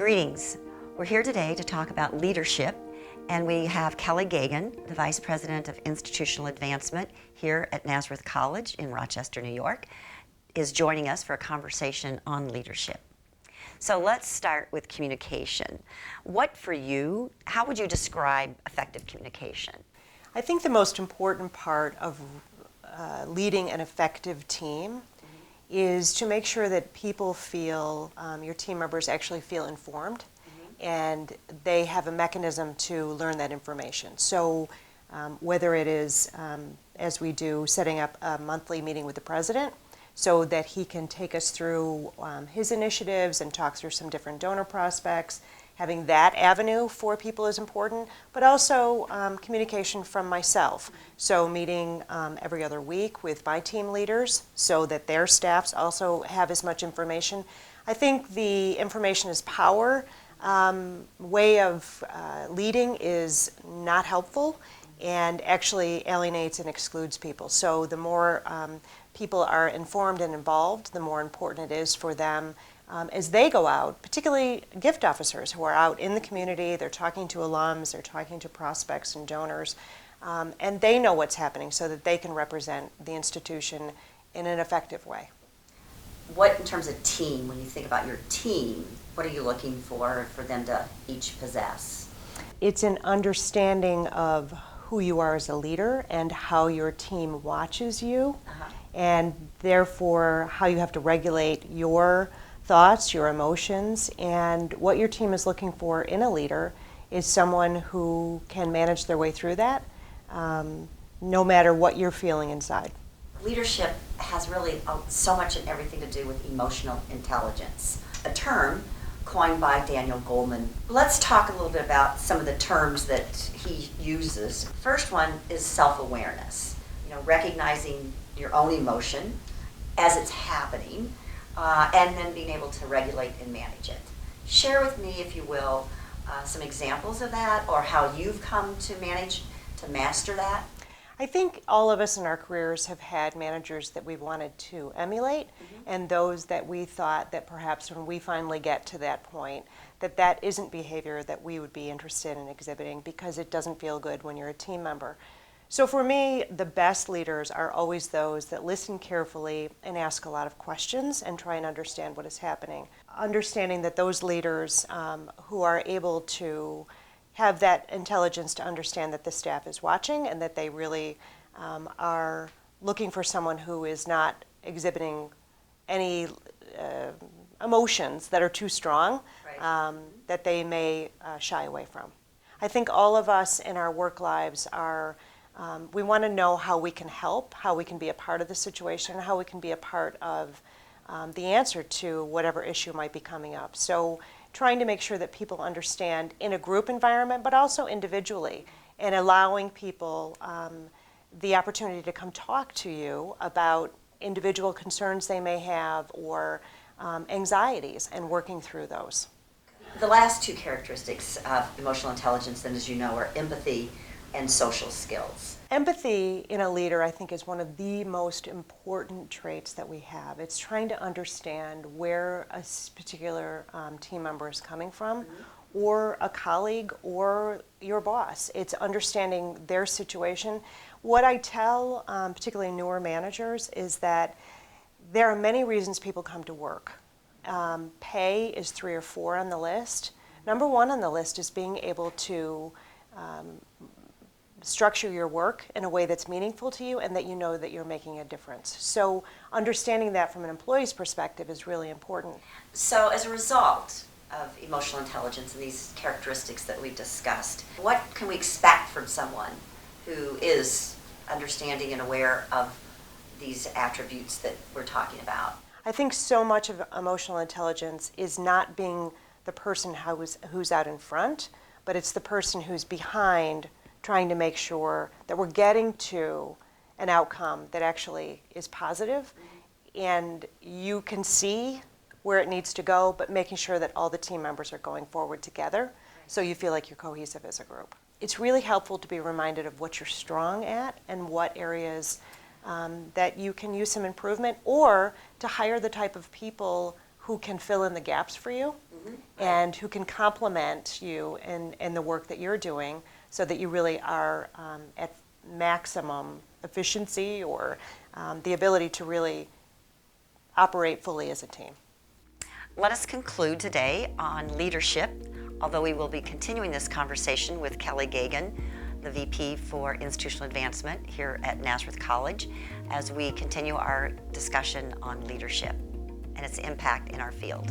Greetings. We're here today to talk about leadership, and we have Kelly Gagan, the Vice President of Institutional Advancement here at Nazareth College in Rochester, New York, is joining us for a conversation on leadership. So let's start with communication. What for you, how would you describe effective communication? I think the most important part of leading an effective team is to make sure that people feel, your team members actually feel informed, and they have a mechanism to learn that information. So whether it is, as we do, setting up a monthly meeting with the president so that he can take us through his initiatives and talk through some different donor prospects, having that avenue for people is important, but also communication from myself. So meeting every other week with my team leaders so that their staffs also have as much information. I think the information is power way of leading is not helpful and actually alienates and excludes people. So the more people are informed and involved, the more important it is for them as they go out, particularly gift officers who are out in the community, they're talking to alums, they're talking to prospects and donors, and they know what's happening so that they can represent the institution in an effective way. What, in terms of team, when you think about your team, what are you looking for them to each possess? It's an understanding of who you are as a leader and how your team watches you, and therefore how you have to regulate your thoughts, your emotions, and what your team is looking for in a leader is someone who can manage their way through that, no matter what you're feeling inside. Leadership has really so much and everything to do with emotional intelligence, a term coined by Daniel Goleman. Let's talk a little bit about some of the terms that he uses. First one is self-awareness, recognizing your own emotion as it's happening, and then being able to regulate and manage it. Share with me, if you will, some examples of that or how you've come to master that. I think all of us in our careers have had managers that we wanted to emulate, and those that we thought that perhaps when we finally get to that point, that isn't behavior that we would be interested in exhibiting because it doesn't feel good when you're a team member. So for me, the best leaders are always those that listen carefully and ask a lot of questions and try and understand what is happening. Understanding that those leaders who are able to have that intelligence to understand that the staff is watching and that they really are looking for someone who is not exhibiting any emotions that are too strong, that they may shy away from. I think all of us in our work lives are we want to know how we can help, how we can be a part of the situation, how we can be a part of the answer to whatever issue might be coming up. So trying to make sure that people understand in a group environment, but also individually, and allowing people the opportunity to come talk to you about individual concerns they may have or anxieties and working through those. The last two characteristics of emotional intelligence, then, as you know, are empathy and social skills. Empathy in a leader, I think, is one of the most important traits that we have. It's trying to understand where a particular team member is coming from, or a colleague, or your boss. It's understanding their situation. What I tell, particularly newer managers, is that there are many reasons people come to work. Pay is 3 or 4 on the list. Number 1 on the list is being able to structure your work in a way that's meaningful to you and that you know that you're making a difference. So understanding that from an employee's perspective is really important. So as a result of emotional intelligence and these characteristics that we've discussed, what can we expect from someone who is understanding and aware of these attributes that we're talking about? I think so much of emotional intelligence is not being the person who's out in front, but it's the person who's behind, trying to make sure that we're getting to an outcome that actually is positive, and you can see where it needs to go, but making sure that all the team members are going forward together so you feel like you're cohesive as a group. It's really helpful to be reminded of what you're strong at and what areas that you can use some improvement, or to hire the type of people who can fill in the gaps for you and who can complement you in the work that you're doing so that you really are at maximum efficiency or the ability to really operate fully as a team. Let us conclude today on leadership, although we will be continuing this conversation with Kelly Gagan, the VP for Institutional Advancement here at Nazareth College, as we continue our discussion on leadership and its impact in our field.